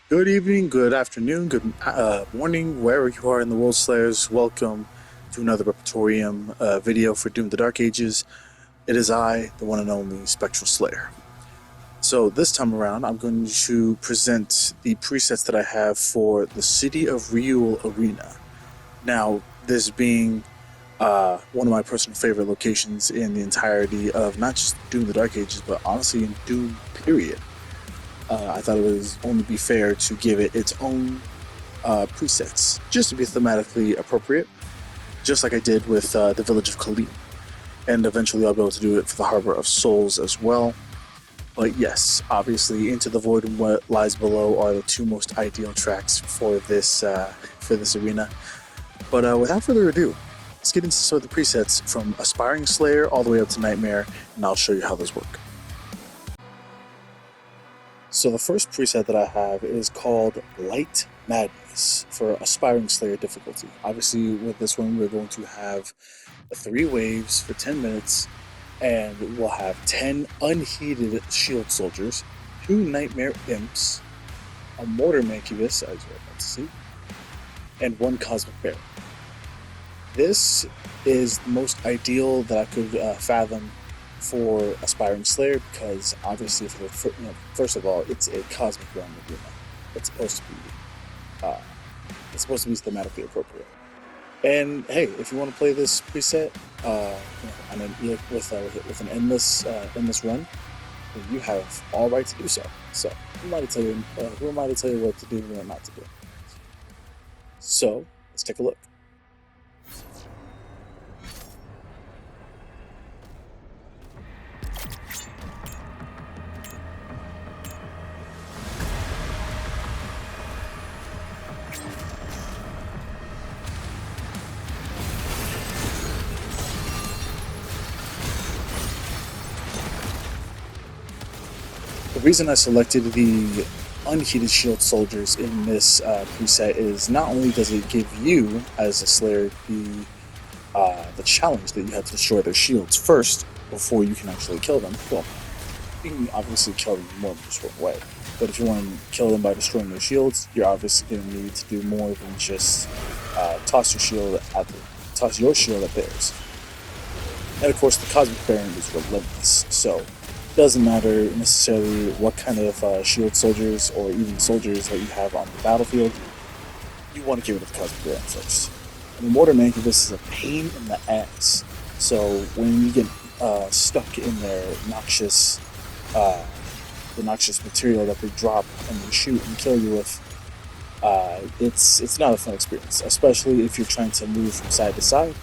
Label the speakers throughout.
Speaker 1: Good evening, good afternoon, good morning, wherever you are in the world, Slayers. Welcome to another Ripatorium video for Doom the Dark Ages. It is I, the one and only Spectral Slayer. So this time around, I'm going to present the presets that I have for the City of Riul Arena. Now, this being one of my personal favorite locations in the entirety of not just Doom the Dark Ages, but honestly in Doom, period. I thought it would only be fair to give it its own presets, just to be thematically appropriate, just like I did with the Village of Kalim. And eventually I'll be able to do it for the Harbor of Souls as well. But yes, obviously, Into the Void and What Lies Below are the two most ideal tracks for this arena. But without further ado, let's get into some of the presets from Aspiring Slayer all the way up to Nightmare, and I'll show you how those work. So the first preset that I have is called Light Madness for Aspiring Slayer difficulty. Obviously, with this one, we're going to have 3 waves for 10 minutes, and we'll have 10 unheated shield soldiers, 2 nightmare imps, a mortar mancubus, as you're about to see, and 1 cosmic bear. This is the most ideal that I could fathom for Aspiring Slayer because obviously, first of all, it's a cosmic realm arena. It's supposed to be, thematically appropriate. And hey, if you want to play this preset, with an endless run, then you have all right to do so. So who am I to tell you? Who am I to tell you what to do and what not to do? So let's take a look. The reason I selected the unheated shield soldiers in this preset is not only does it give you, as a Slayer, the challenge that you have to destroy their shields first before you can actually kill them. Well, you can obviously kill them more than just one way, but if you want to kill them by destroying their shields, you're obviously going to need to do more than just toss your shield at theirs. And of course, the Cosmic Baron is relentless, so it doesn't matter necessarily what kind of shield soldiers or even soldiers that you have on the battlefield, you want to get rid of the Cosmic Baron first. And the Mortar Mancubus is a pain in the ass, so when you get stuck in their the noxious material that they drop and they shoot and kill you with, it's not a fun experience, especially if you're trying to move from side to side.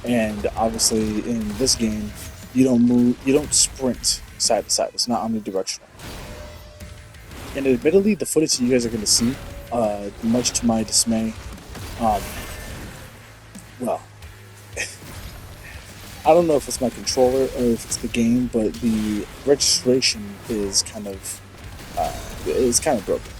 Speaker 1: And obviously, in this game, you don't sprint side to side. It's not omnidirectional. And admittedly, the footage that you guys are going to see, much to my dismay, well, I don't know if it's my controller or if it's the game, but the registration is kind of broken.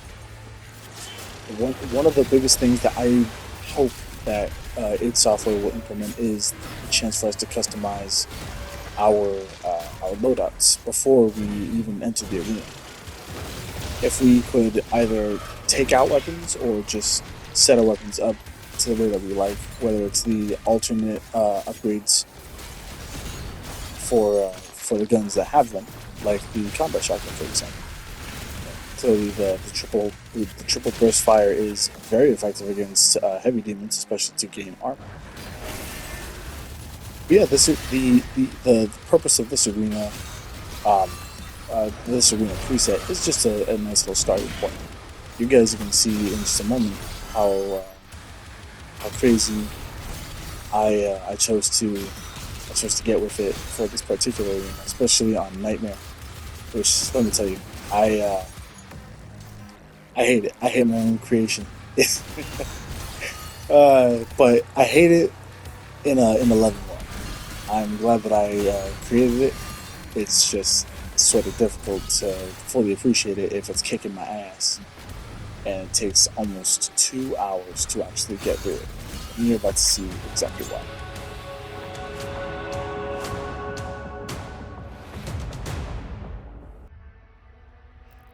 Speaker 1: One of the biggest things that I hope that id Software will implement is the chance for us to customize our loadouts before we even enter the arena. If we could either take out weapons or just set our weapons up to the way that we like, whether it's the alternate upgrades for the guns that have them, like the combat shotgun, for example. Clearly, the triple burst fire is very effective against heavy demons, especially to gain armor. But yeah, this is the purpose of this arena. This arena preset is just a nice little starting point. You guys are going to see in just a moment how crazy I chose to get with it for this particular arena, especially on Nightmare. Which, let me tell you, I hate it. I hate my own creation. But I hate it in a loving way. I'm glad that I created it. It's just sort of difficult to fully appreciate it if it's kicking my ass. And it takes almost 2 hours to actually get through it. And you're about to see exactly why.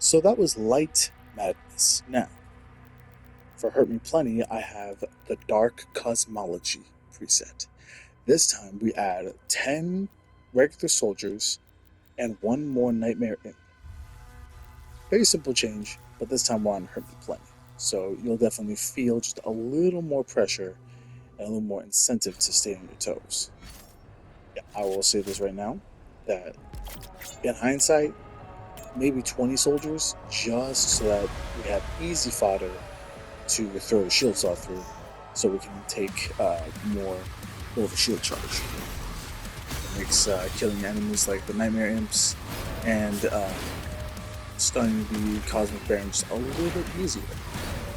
Speaker 1: So that was Light madness. Now, for Hurt Me Plenty, I have the Dark Cosmology preset. This time we add 10 regular soldiers and one more Nightmare Imp. Very simple change, but this time we're on Hurt Me Plenty. So you'll definitely feel just a little more pressure and a little more incentive to stay on your toes. Yeah, I will say this right now that in hindsight, maybe 20 soldiers just so that we have easy fodder to throw the shield saw through so we can take more of a shield charge. It makes killing enemies like the Nightmare Imps and stunning the Cosmic Barons a little bit easier.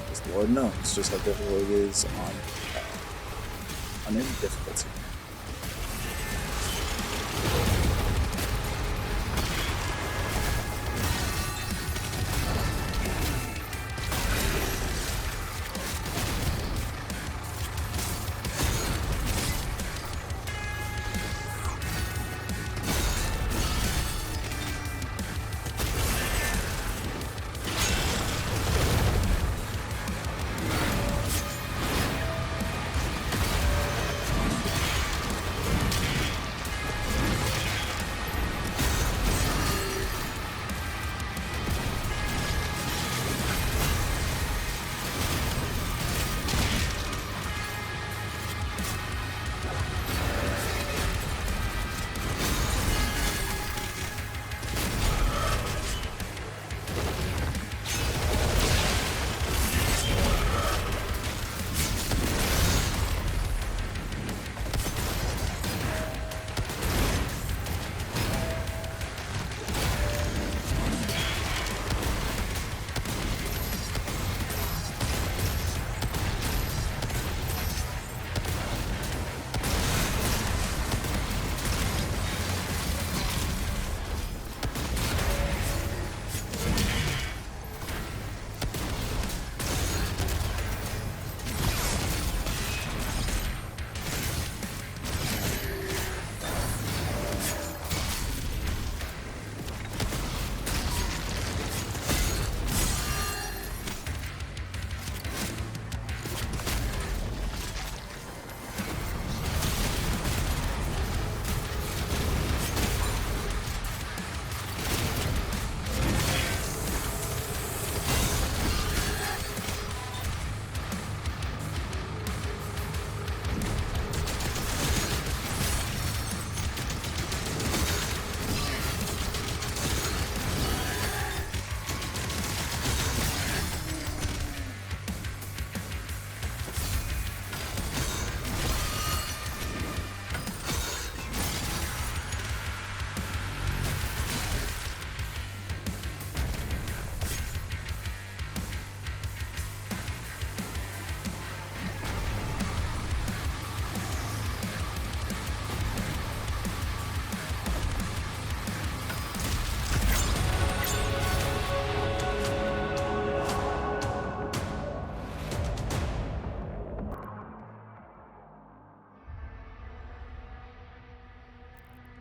Speaker 1: Because the Lord knows just how difficult it is on any difficulty.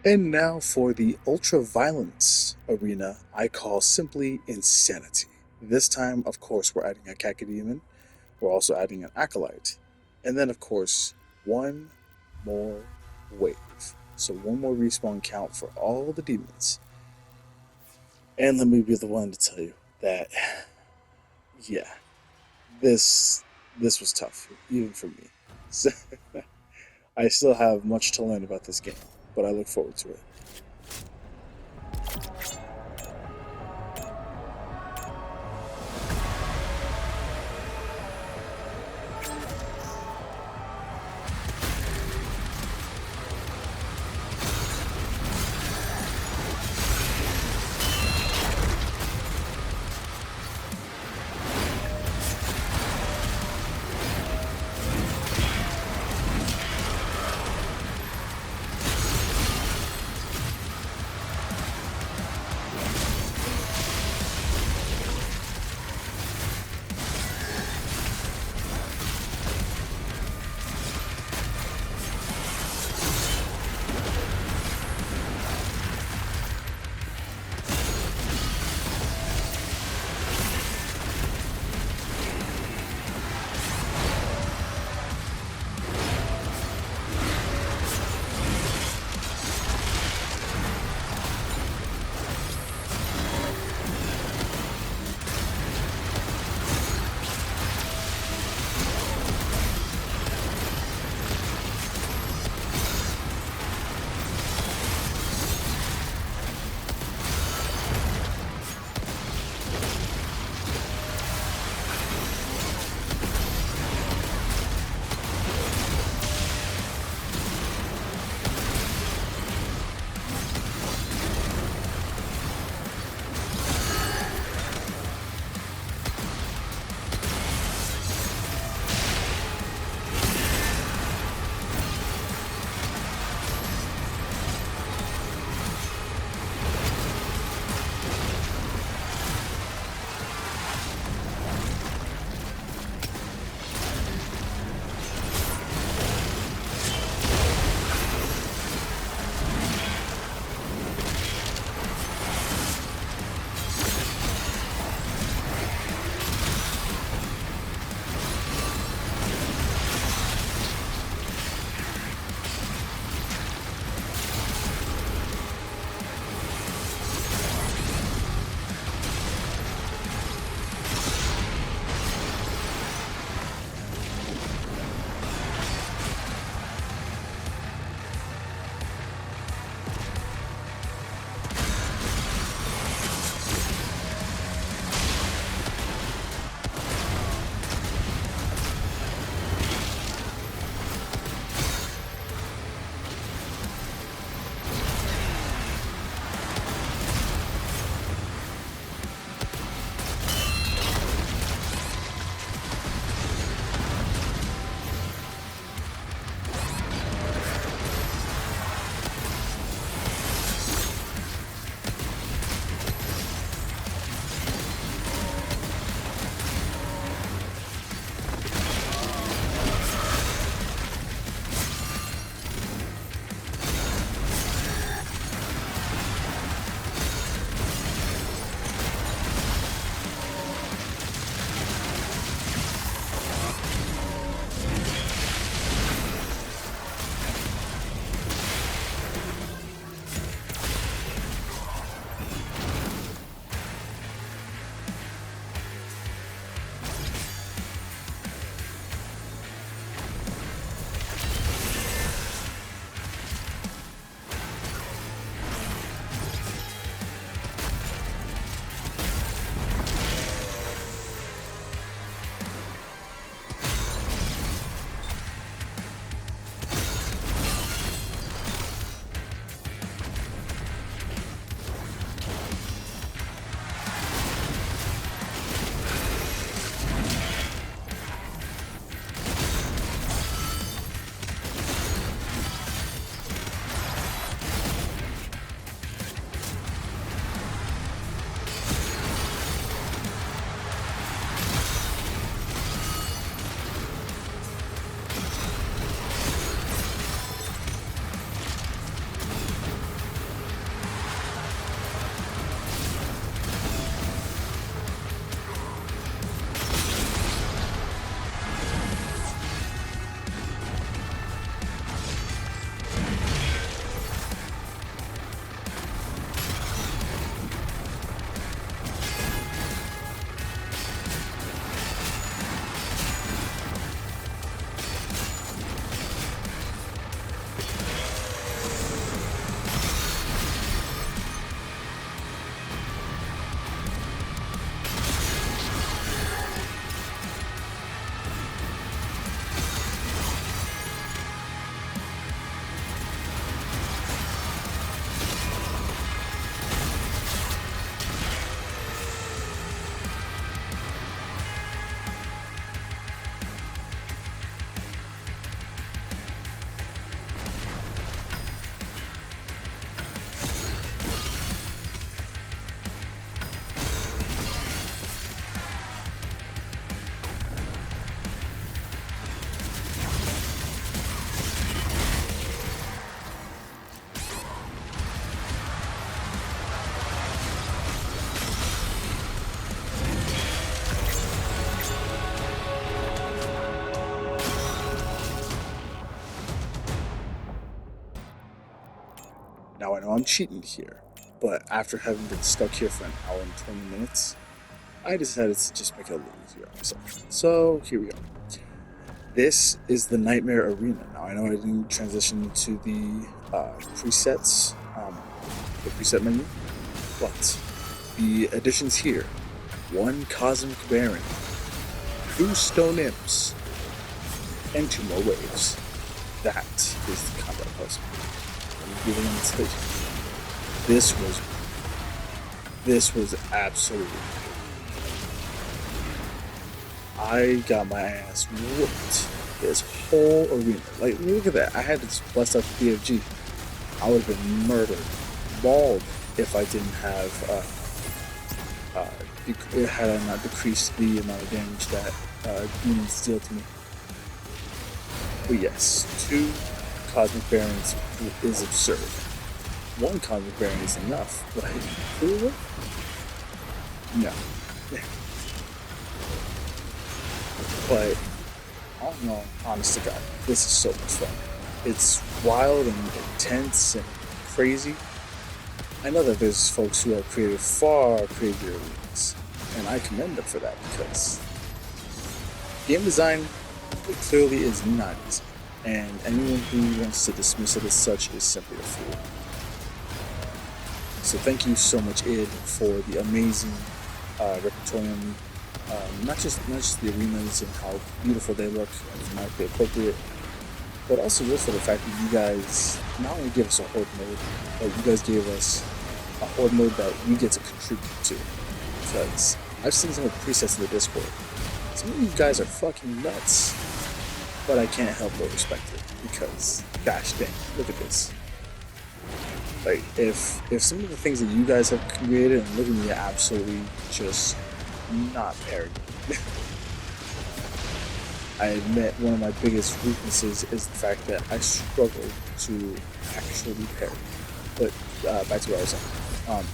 Speaker 1: And now for the ultra violence arena, I call simply insanity. This time, of course, we're adding a Cacodemon. We're also adding an Acolyte. And then, of course, one more wave. So one more respawn count for all the demons. And let me be the one to tell you that, yeah, this was tough, even for me. So, I still have much to learn about this game, but I look forward to it. Now I know I'm cheating here, but after having been stuck here for an hour and 20 minutes, I decided to just make it a little easier on myself. So here we go. This is the Nightmare Arena. Now I know I didn't transition to the presets, the preset menu, but the additions here: one Cosmic Baron, two Stone Imps, and two more waves. That is the combat puzzle. Let me give it an stage. This was absolutely. I got my ass whooped this whole arena. Like, look at that. I had to just bust out the BFG. I would have been murdered, mauled, if I didn't have, had I not decreased the amount of damage that demons deal to me. But yes, two Cosmic Barons is absurd. One Cosmic Baron is enough, but two? No. But I don't know, honest to God, this is so much fun. It's wild and intense and crazy. I know that there's folks who have created far crazier arenas, and I commend them for that because game design, it clearly is not easy, and anyone who wants to dismiss it as such is simply a fool. So thank you so much, id, for the amazing Ripatorium. Not just the arenas and how beautiful they look and thematically appropriate, but also just for the fact that you guys not only give us a horde mode, but you guys gave us a horde mode that we get to contribute to. Because I've seen some of the presets in the Discord. Some of you guys are fucking nuts, but I can't help but respect it because, gosh dang, look at this. Like, if some of the things that you guys have created, and look at me absolutely just not parrying. I admit one of my biggest weaknesses is the fact that I struggle to actually parry. But back to what I was saying.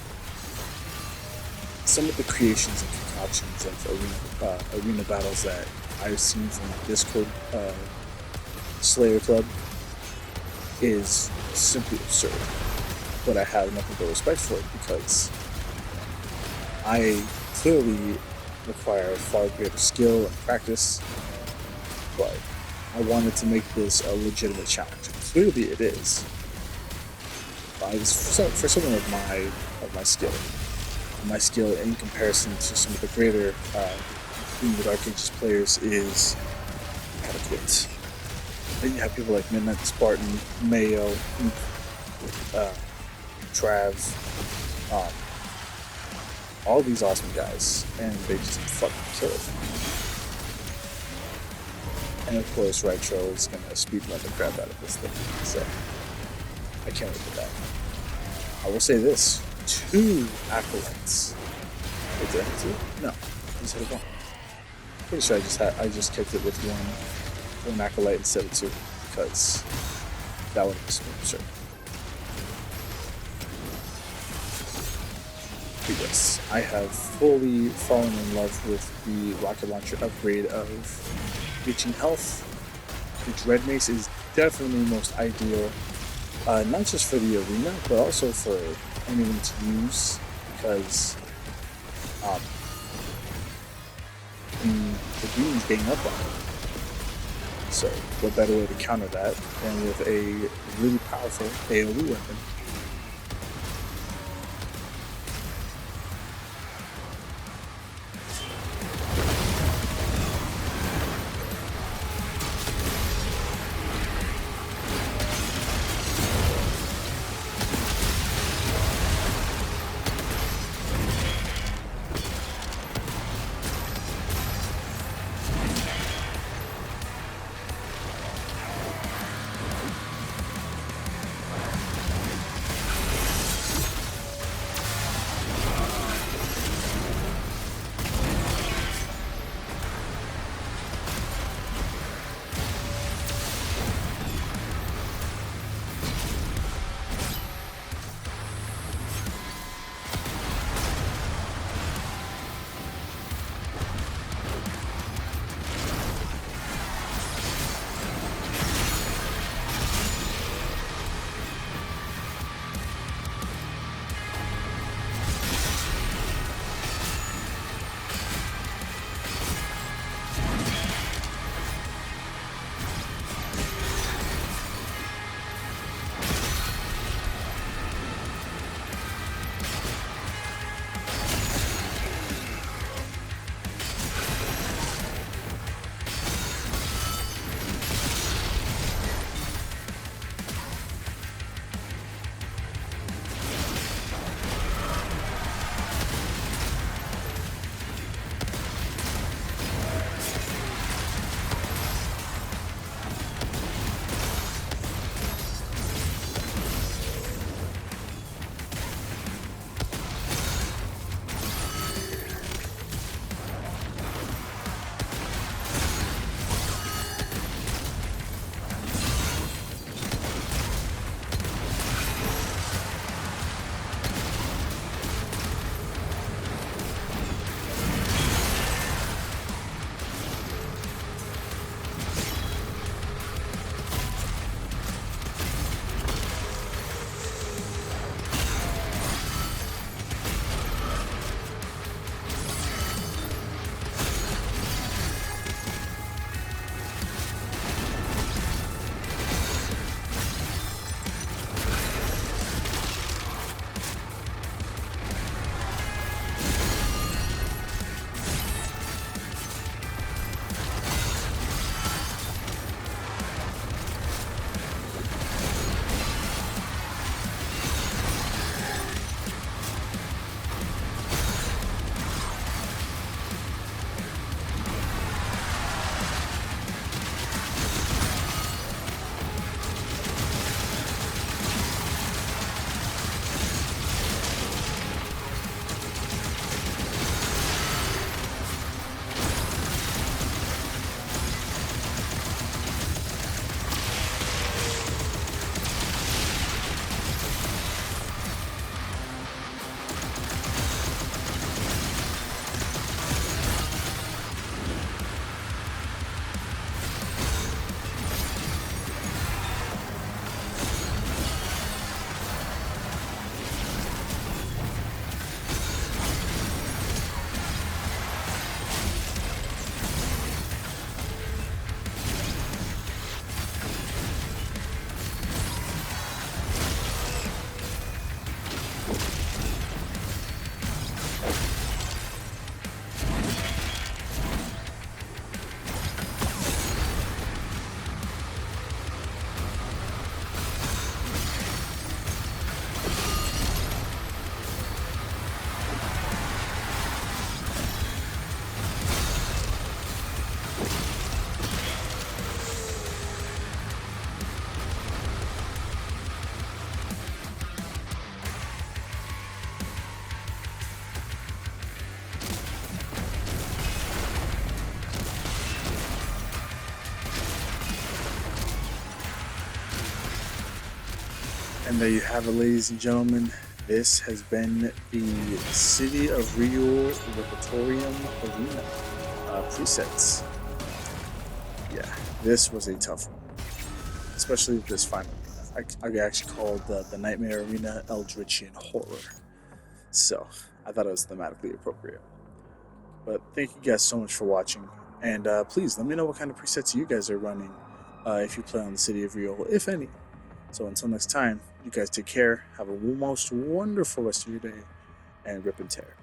Speaker 1: Some of the creations and concoctions of arena battles that I've seen from Discord Slayer Club is simply absurd. But I have nothing but respect for it because I clearly require far greater skill and practice, but I wanted to make this a legitimate challenge. Clearly it is. For someone of my skill in comparison to some of the greater Doom the Dark Ages players is adequate. Then you have people like Midnight the Spartan, Mayo, Trav, all these awesome guys, and they just fucking kill it. And of course, Retro is gonna speedrun the crap out of this thing, so I can't wait for that. I will say this: 2 acolytes. Wait, did I hit 2? No, I just hit it 1. Pretty sure I just kicked it with one acolyte instead of 2 because that would be absurd. But yes, I have fully fallen in love with the rocket launcher upgrade of reaching health. The Dread Mace is definitely most ideal, not just for the arena, but also for anyone to use, because the demons gang up on it. So what better way to counter that than with a really powerful AoE weapon. And there you have it, ladies and gentlemen. This has been the City of Rio Ripatorium Arena presets. Yeah, this was a tough one, especially with this final arena. I actually called the Nightmare Arena Eldritchian Horror. So I thought it was thematically appropriate. But thank you guys so much for watching. And please let me know what kind of presets you guys are running if you play on the City of Rio, if any. So until next time, you guys take care. Have a most wonderful rest of your day and rip and tear.